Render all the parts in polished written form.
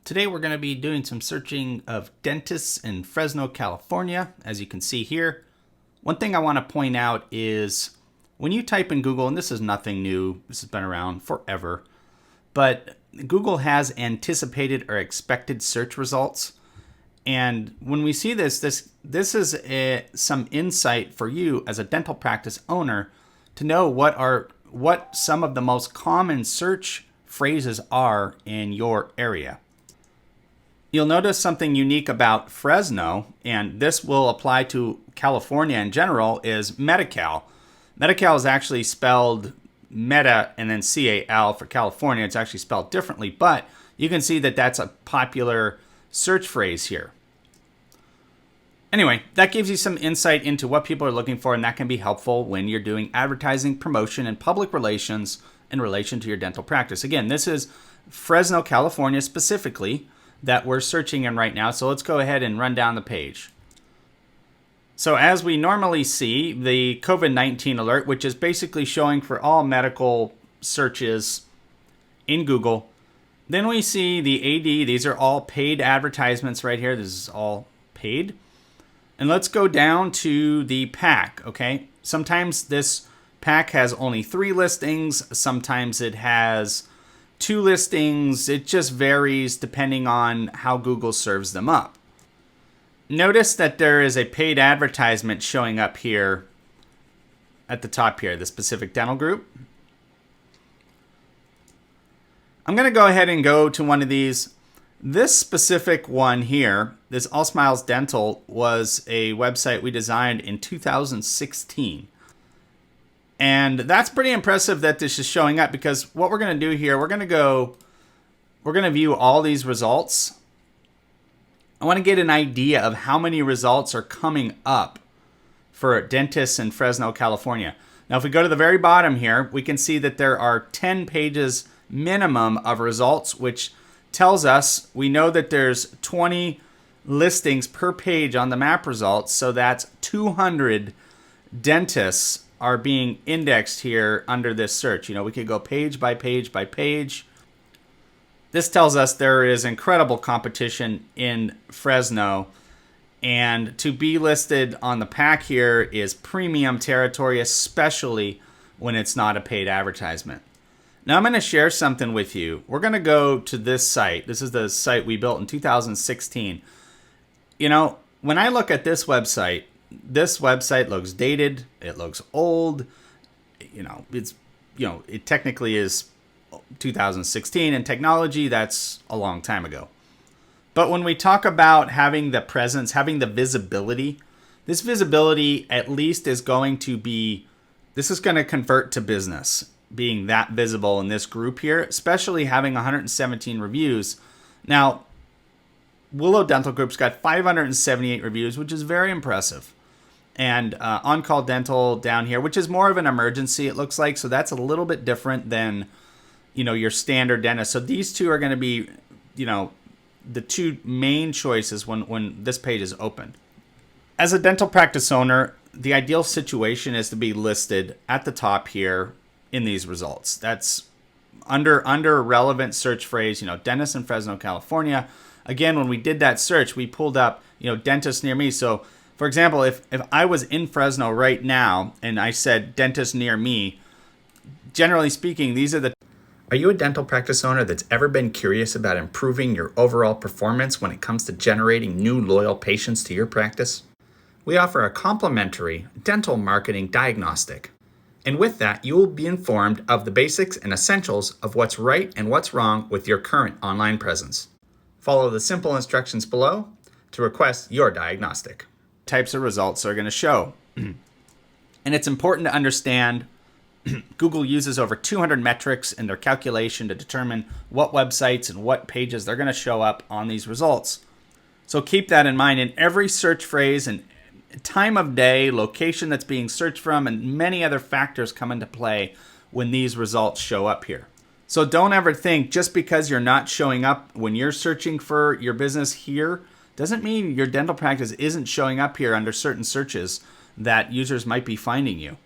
Today we're going to be doing some searching of dentists in Fresno, California, as you can see here. One thing I want to point out is when you type in Google, and this is nothing new, this has been around forever, but Google has anticipated or expected search results. And when we see this is some insight for you as a dental practice owner to know what some of the most common search phrases are in your area. You'll notice something unique about Fresno, and this will apply to California in general, is Medi-Cal. Medi-Cal is actually spelled Meta and then C-A-L for California. It's actually spelled differently, but you can see that that's a popular search phrase here. Anyway, that gives you some insight into what people are looking for, and that can be helpful when you're doing advertising, promotion, and public relations in relation to your dental practice. Again, this is Fresno, California specifically that we're searching in right now. So let's go ahead and run down the page. So as we normally see, the COVID-19 alert, which is basically showing for all medical searches in Google. Then we see the AD. These are all paid advertisements right here. This is all paid. And let's go down to the pack, okay? Sometimes this pack has only 3 listings. Sometimes it has 2 listings. It just varies depending on how Google serves them up. Notice that there is a paid advertisement showing up here at the top here, the specific dental group. I'm going to go ahead and go to one of these. This specific one here, this All Smiles Dental, was a website we designed in 2016. And that's pretty impressive that this is showing up, because what we're going to do here, we're going to view all these results. I want to get an idea of how many results are coming up for dentists in Fresno, California. Now, if we go to the very bottom here, we can see that there are 10 pages minimum of results, which tells us we know that there's 20 listings per page on the map results. So that's 200 dentists are being indexed here under this search. You know, we could go page by page by page. This tells us there is incredible competition in Fresno, and to be listed on the pack here is premium territory, especially when it's not a paid advertisement. Now I'm going to share something with you. We're going to go to this site. This is the site we built in 2016. You know, when I look at this website looks dated. It looks old. It technically is 2016 in technology. That's a long time ago. But when we talk about having the presence, having the visibility, this visibility at least is going to convert to business, being that visible in this group here, especially having 117 reviews. Now, Willow Dental Group's got 578 reviews, which is very impressive. And On Call Dental down here, which is more of an emergency, it looks like. So that's a little bit different than, your standard dentist. So these two are going to be, the two main choices when this page is opened. As a dental practice owner, the ideal situation is to be listed at the top here in these results. That's under a relevant search phrase, dentist in Fresno, California. Again, when we did that search, we pulled up, dentist near me. So for example, if I was in Fresno right now and I said dentist near me, generally speaking, these are the... Are you a dental practice owner that's ever been curious about improving your overall performance when it comes to generating new loyal patients to your practice? We offer a complimentary dental marketing diagnostic. And with that, you will be informed of the basics and essentials of what's right and what's wrong with your current online presence. Follow the simple instructions below to request your diagnostic. Types of results are going to show. And it's important to understand Google uses over 200 metrics in their calculation to determine what websites and what pages they're going to show up on these results. So keep that in mind. In every search phrase and time of day, location that's being searched from, and many other factors come into play when these results show up here. So don't ever think just because you're not showing up when you're searching for your business here doesn't mean your dental practice isn't showing up here under certain searches that users might be finding you.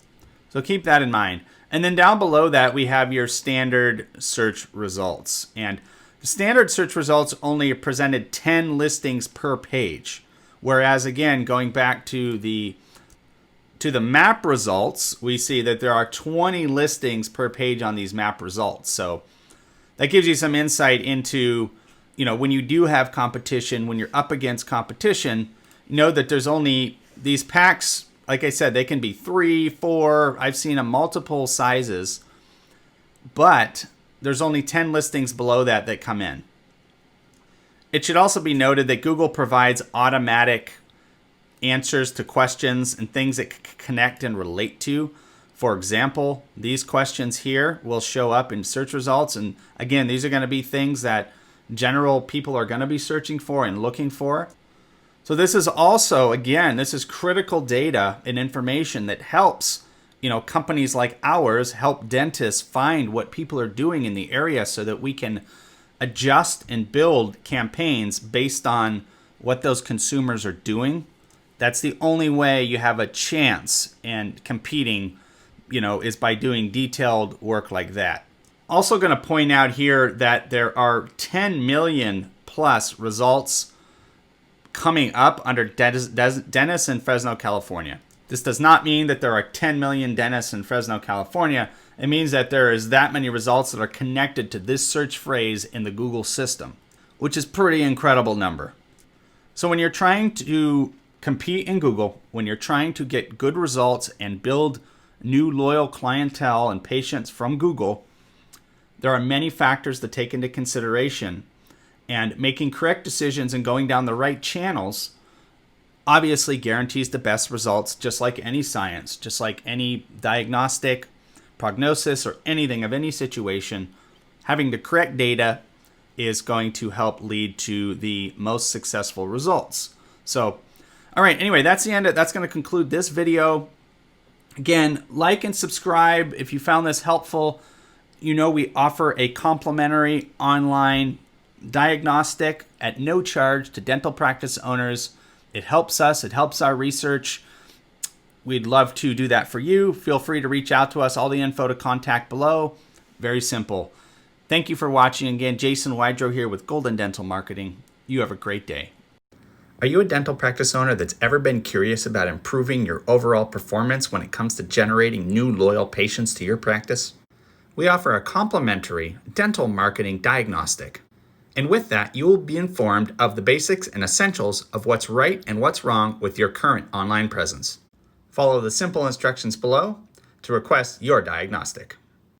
So keep that in mind. And then down below that, we have your standard search results. And The standard search results only presented 10 listings per page. Whereas again, going back to the map results, we see that there are 20 listings per page on these map results. So that gives you some insight into, when you do have competition, when you're up against competition, know that there's only these packs, like I said, they can be 3, 4, I've seen them multiple sizes, but there's only 10 listings below that come in. It should also be noted that Google provides automatic answers to questions and things that connect and relate to. For example, these questions here will show up in search results. And again, these are going to be things that general people are going to be searching for and looking for. So this is also, again, this is critical data and information that helps, companies like ours help dentists find what people are doing in the area so that we can adjust and build campaigns based on what those consumers are doing. That's the only way you have a chance in competing, is by doing detailed work like that. Also going to point out here that there are 10 million plus results coming up under dentists in Fresno, California. This does not mean that there are 10 million dentists in Fresno, California. It means that there is that many results that are connected to this search phrase in the Google system, which is a pretty incredible number. So when you're trying to compete in Google, when you're trying to get good results and build new loyal clientele and patients from Google, there are many factors to take into consideration. And making correct decisions and going down the right channels obviously guarantees the best results, just like any science, just like any diagnostic, prognosis, or anything of any situation. Having the correct data is going to help lead to the most successful results. So, all right, anyway, that's the end. That's going to conclude this video. Again, like and subscribe if you found this helpful. We offer a complimentary online diagnostic at no charge to dental practice owners. It helps us. It helps our research. We'd love to do that for you. Feel free to reach out to us. All the info to contact below. Very simple. Thank you for watching. Again, Jason Wydro here with Golden Dental Marketing. You have a great day. Are you a dental practice owner that's ever been curious about improving your overall performance when it comes to generating new loyal patients to your practice? We offer a complimentary dental marketing diagnostic. And with that, you will be informed of the basics and essentials of what's right and what's wrong with your current online presence. Follow the simple instructions below to request your diagnostic.